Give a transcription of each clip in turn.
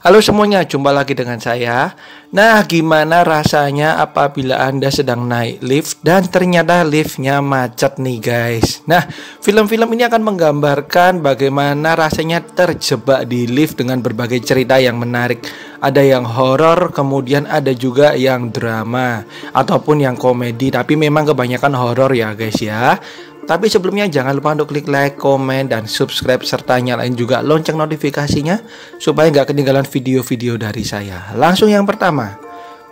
Halo semuanya, jumpa lagi dengan saya. Nah, gimana rasanya apabila Anda sedang naik lift dan ternyata liftnya macet nih guys. Nah, film-film ini akan menggambarkan bagaimana rasanya terjebak di lift dengan berbagai cerita yang menarik. Ada yang horor, kemudian ada juga yang drama ataupun yang komedi, tapi memang kebanyakan horor ya guys ya. Tapi sebelumnya jangan lupa untuk klik like, komen, dan subscribe serta nyalain juga lonceng notifikasinya supaya nggak ketinggalan video-video dari saya. Langsung yang pertama.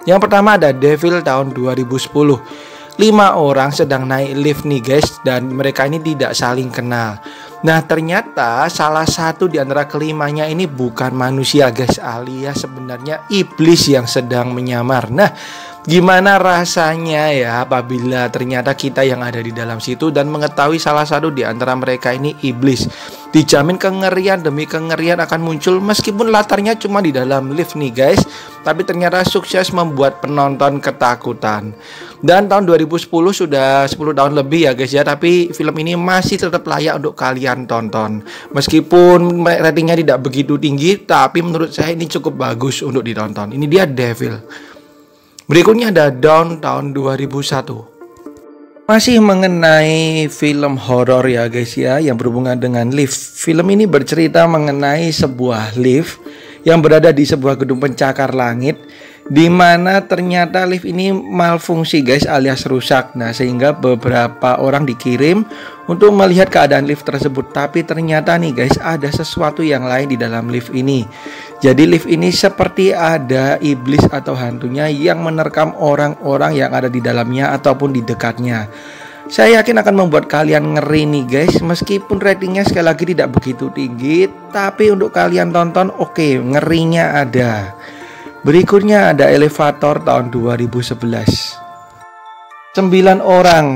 Yang pertama ada Devil tahun 2010. 5 orang sedang naik lift nih guys, dan mereka ini tidak saling kenal. Nah, ternyata salah satu di antara kelimanya ini bukan manusia guys, alias sebenarnya iblis yang sedang menyamar. Nah, gimana rasanya ya apabila ternyata kita yang ada di dalam situ dan mengetahui salah satu di antara mereka ini iblis. Dijamin kengerian demi kengerian akan muncul meskipun latarnya cuma di dalam lift nih guys, tapi ternyata sukses membuat penonton ketakutan. Dan tahun 2010 sudah 10 tahun lebih ya guys ya, tapi film ini masih tetap layak untuk kalian tonton. Meskipun ratingnya tidak begitu tinggi, tapi menurut saya ini cukup bagus untuk ditonton. Ini dia Devil. Berikutnya ada Dawn tahun 2001. Masih mengenai film horor ya guys ya, yang berhubungan dengan lift. Film ini bercerita mengenai sebuah lift yang berada di sebuah gedung pencakar langit, di mana ternyata lift ini malfungsi guys, alias rusak. Nah, sehingga beberapa orang dikirim untuk melihat keadaan lift tersebut. Tapi ternyata nih guys, ada sesuatu yang lain di dalam lift ini. Jadi lift ini seperti ada iblis atau hantunya yang menerkam orang-orang yang ada di dalamnya ataupun di dekatnya. Saya yakin akan membuat kalian ngeri nih guys. Meskipun ratingnya sekali lagi tidak begitu tinggi, tapi untuk kalian tonton oke, ngerinya ada. Berikutnya ada Elevator tahun 2011. 9 orang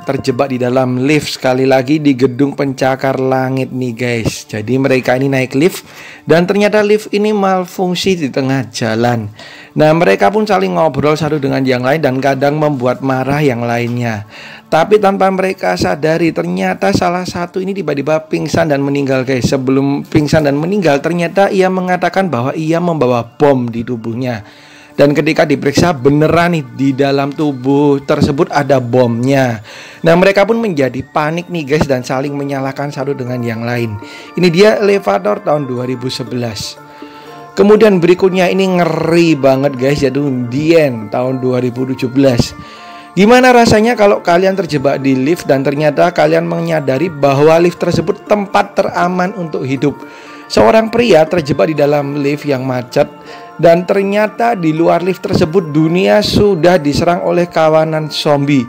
terjebak di dalam lift, sekali lagi di gedung pencakar langit nih guys. Jadi mereka ini naik lift dan ternyata lift ini malfungsi di tengah jalan. Nah, mereka pun saling ngobrol satu dengan yang lain dan kadang membuat marah yang lainnya. Tapi tanpa mereka sadari, ternyata salah satu ini tiba-tiba pingsan dan meninggal guys. Sebelum pingsan dan meninggal, ternyata ia mengatakan bahwa ia membawa bom di tubuhnya. Dan ketika diperiksa beneran nih di dalam tubuh tersebut ada bomnya. Nah, mereka pun menjadi panik nih guys dan saling menyalahkan satu dengan yang lain. Ini dia Elevator tahun 2011. Kemudian berikutnya ini ngeri banget guys, yaitu The End tahun 2017. Gimana rasanya kalau kalian terjebak di lift dan ternyata kalian menyadari bahwa lift tersebut tempat teraman untuk hidup. Seorang pria terjebak di dalam lift yang macet dan ternyata di luar lift tersebut dunia sudah diserang oleh kawanan zombie.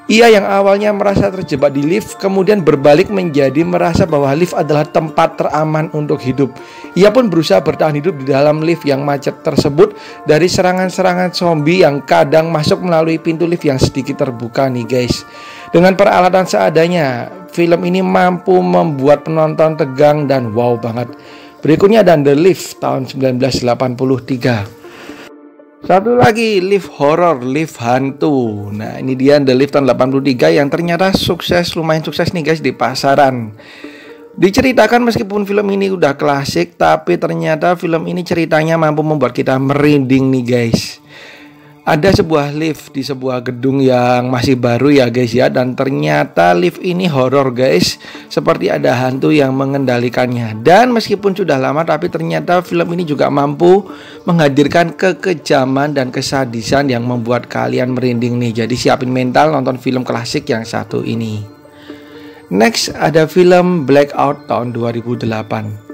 Ia yang awalnya merasa terjebak di lift kemudian berbalik menjadi merasa bahwa lift adalah tempat teraman untuk hidup. Ia pun berusaha bertahan hidup di dalam lift yang macet tersebut dari serangan-serangan zombie yang kadang masuk melalui pintu lift yang sedikit terbuka nih guys. Dengan peralatan seadanya, film ini mampu membuat penonton tegang dan wow banget. Berikutnya ada The Lift tahun 1983. Satu lagi lift horror, lift hantu. Nah, ini dia The Lift tahun 83 yang ternyata lumayan sukses nih guys di pasaran. Diceritakan meskipun film ini udah klasik, tapi ternyata film ini ceritanya mampu membuat kita merinding nih guys. Ada sebuah lift di sebuah gedung yang masih baru ya guys ya, dan ternyata lift ini horor guys, seperti ada hantu yang mengendalikannya. Dan meskipun sudah lama, tapi ternyata film ini juga mampu menghadirkan kekejaman dan kesadisan yang membuat kalian merinding nih. Jadi siapin mental nonton film klasik yang satu ini. Next ada film Blackout tahun 2008.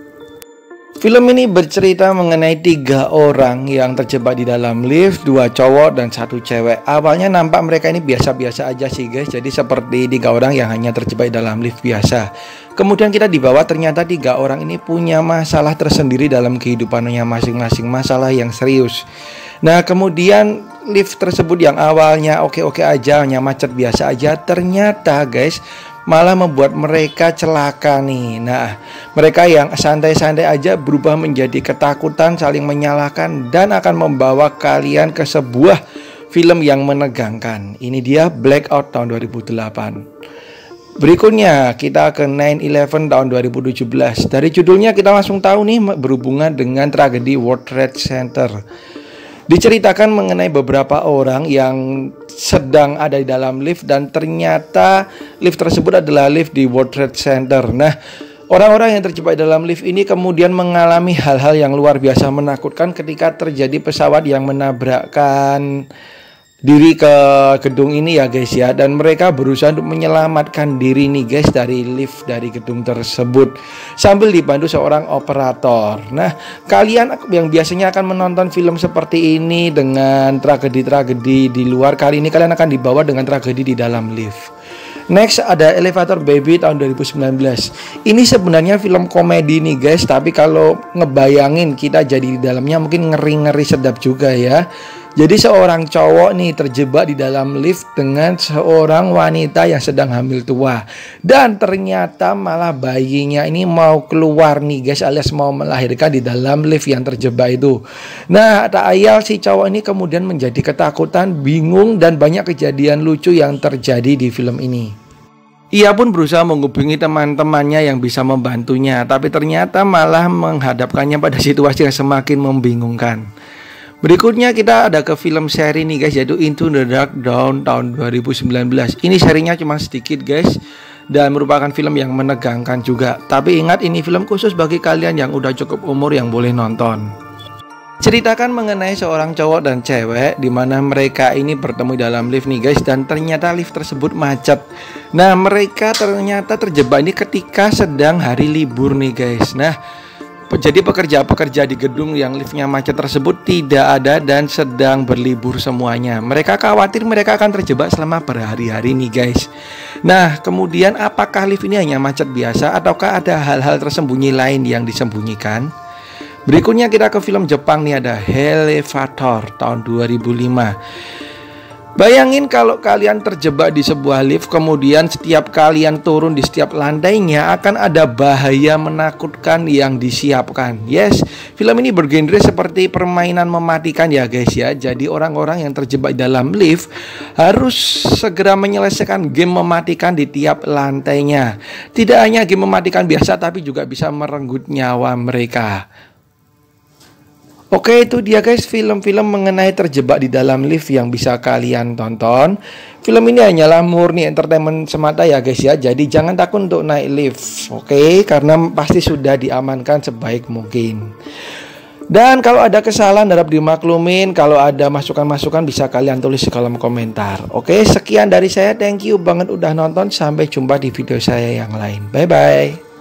Film ini bercerita mengenai 3 orang yang terjebak di dalam lift, 2 cowok dan 1 cewek. Awalnya nampak mereka ini biasa-biasa aja sih guys, jadi seperti 3 orang yang hanya terjebak di dalam lift biasa. Kemudian kita dibawa ternyata 3 orang ini punya masalah tersendiri dalam kehidupannya masing-masing, masalah yang serius. Nah, kemudian lift tersebut yang awalnya oke-oke aja, hanya macet biasa aja, ternyata guys malah membuat mereka celaka nih. Nah, mereka yang santai-santai aja berubah menjadi ketakutan, saling menyalahkan, dan akan membawa kalian ke sebuah film yang menegangkan. Ini dia Blackout tahun 2008. Berikutnya kita ke 9/11 tahun 2017. Dari judulnya kita langsung tahu nih berhubungan dengan tragedi World Trade Center. Diceritakan mengenai beberapa orang yang sedang ada di dalam lift dan ternyata lift tersebut adalah lift di World Trade Center. Nah, orang-orang yang terjebak dalam lift ini kemudian mengalami hal-hal yang luar biasa menakutkan ketika terjadi pesawat yang menabrakkan diri ke gedung ini ya guys ya, dan mereka berusaha untuk menyelamatkan diri nih guys dari lift dari gedung tersebut sambil dibantu seorang operator. Nah, kalian yang biasanya akan menonton film seperti ini dengan tragedi-tragedi di luar, kali ini kalian akan dibawa dengan tragedi di dalam lift. Next ada Elevator Baby tahun 2019. Ini sebenarnya film komedi nih guys, tapi kalau ngebayangin kita jadi di dalamnya mungkin ngeri-ngeri sedap juga ya. Jadi seorang cowok nih terjebak di dalam lift dengan seorang wanita yang sedang hamil tua. Dan ternyata malah bayinya ini mau keluar nih guys, alias mau melahirkan di dalam lift yang terjebak itu. Nah, tak ayal si cowok ini kemudian menjadi ketakutan, bingung, dan banyak kejadian lucu yang terjadi di film ini. Ia pun berusaha menghubungi teman-temannya yang bisa membantunya, tapi ternyata malah menghadapkannya pada situasi yang semakin membingungkan. Berikutnya kita ada ke film seri nih guys, yaitu Into the Dark Dawn tahun 2019. Ini serinya cuma sedikit guys, dan merupakan film yang menegangkan juga. Tapi ingat, ini film khusus bagi kalian yang udah cukup umur yang boleh nonton. Ceritakan mengenai seorang cowok dan cewek di mana mereka ini bertemu dalam lift nih guys, dan ternyata lift tersebut macet. Nah, mereka ternyata terjebak ini ketika sedang hari libur nih guys. Nah, jadi pekerja-pekerja di gedung yang liftnya macet tersebut tidak ada dan sedang berlibur semuanya. Mereka khawatir mereka akan terjebak selama berhari-hari nih guys. Nah, kemudian apakah lift ini hanya macet biasa ataukah ada hal-hal tersembunyi lain yang disembunyikan? Berikutnya kita ke film Jepang nih, ada Elevator tahun 2005. Bayangin kalau kalian terjebak di sebuah lift, kemudian setiap kalian turun di setiap lantainya akan ada bahaya menakutkan yang disiapkan. Yes, film ini bergenre seperti permainan mematikan ya guys ya. Jadi orang-orang yang terjebak dalam lift harus segera menyelesaikan game mematikan di tiap lantainya. Tidak hanya game mematikan biasa, tapi juga bisa merenggut nyawa mereka. Oke, itu dia guys film-film mengenai terjebak di dalam lift yang bisa kalian tonton. Film ini hanyalah murni entertainment semata ya guys ya. Jadi jangan takut untuk naik lift, oke? Karena pasti sudah diamankan sebaik mungkin. Dan kalau ada kesalahan harap dimaklumin. Kalau ada masukan-masukan bisa kalian tulis di kolom komentar. Oke, sekian dari saya. Thank you banget udah nonton. Sampai jumpa di video saya yang lain. Bye-bye.